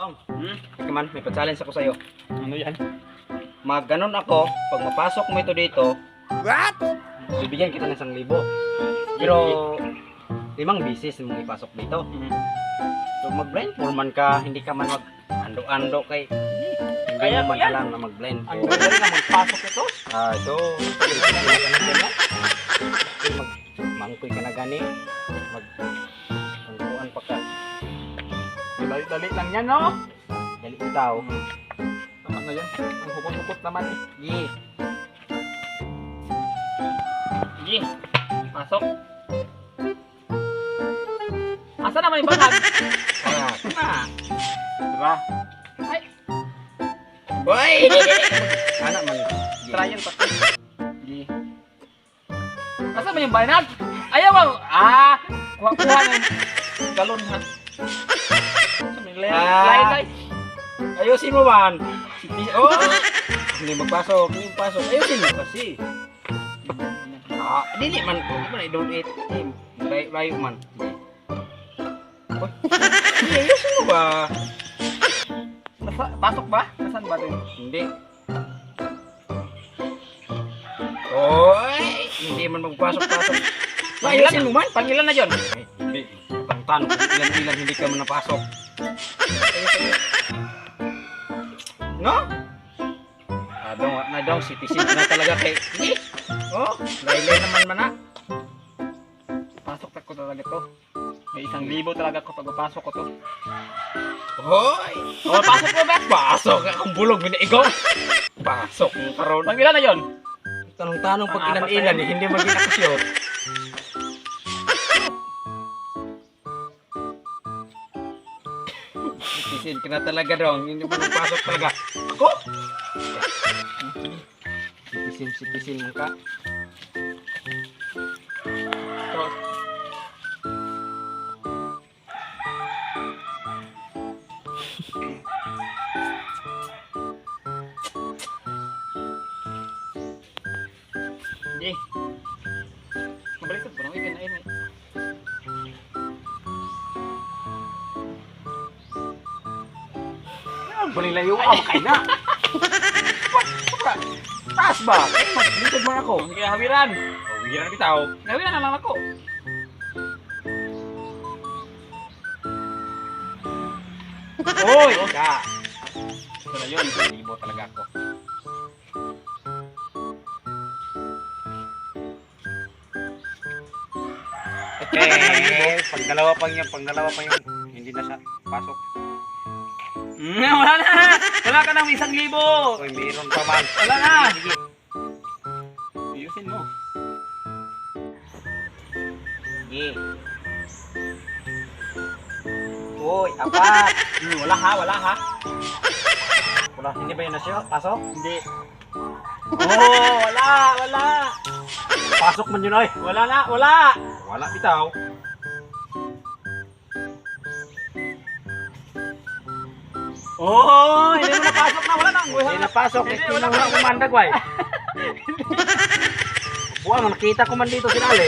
Tong, man, may pa-challenge ako sa'yo. Ano yan? Mag-ganon ako, pag mapasok mo ito dito, What? bibigyan kita ng 1,000. Pero, 5 bisis mong ipasok dito. So, mag-blindfold ka, hindi ka man mag-ando-ando kay... Hindi Kaya mo man yan. alam na mag-blend. Ang galing na magpasok ito. So, mangkoy ka na gani. Magkuhan pa ka. Dali-dali lang yan, no? Dali itaw. Tama na yan. Ang hukot-hukot naman eh. Gi. Sige, pasok. Asa naman yung bangag? Kaya, Diba? Ay, Hoy! Ana man. Gi. trial pa. Sige. Asa naman yung banag? Ayaw ang... kuha-kuha ng galon ha. Lay-lay. Ayusin mo man. Oh! Hindi magpasok, hindi magpasok. Ayusin mo kasi. Dili man, hindi man i-don't eat. Layo man. Hoy. Sige, ayusin mo ba? Pasok ba? Nasaan ba ito? Hindi. Oy! Hindi man magpasok-pasok. Ayusin mo man. Pangilan na yun? Hindi. Tanong, ilan-ilan hindi ka man napasok. No? Na daw, citizen na talaga kay... Oh, laylay naman man na. Pasok ko talaga to. May 1,000 talaga ko pag pasok ko to. Hoy! Oh, pasok mo ba? Pasok! Akong bulog, binaigaw! Pasok mo karon. Pangilan na yun? Tanong-tanong pag Ang apat ilan-ilan, na yan. hindi mag-inakasyon. Citizen ka na talaga dong, hindi mo napasok talaga. Ako? Citizen mo ka. So, Sige. Mabalik ka, parang ikanain eh. Balilayo ako, kay na. Taas ba? Maglitod man ako. Sige, hawiran. Wigiran bitaw. Hawiran na lang ako. Hoy! Ka! Ito na yun. Libo talaga ako. Pangdalawa pa yung hindi na siya pasok. Wala na! Wala ka ng 1,000! Hoy, mayroon pa man. Wala na! Sige. Ayusin mo. Sige. Hoy, apat. Wala ha, wala ha. Wala, hindi ba yun na siya? Pasok? Hindi. Oh, wala. Pasok man yun ay. Wala na, wala. Wala bitaw. Oh, hindi mo napasok na, wala nang. Hindi napasok. Hindi, Hindi wala na wala kumandag, way. Buwan, nakita ko man dito sinali.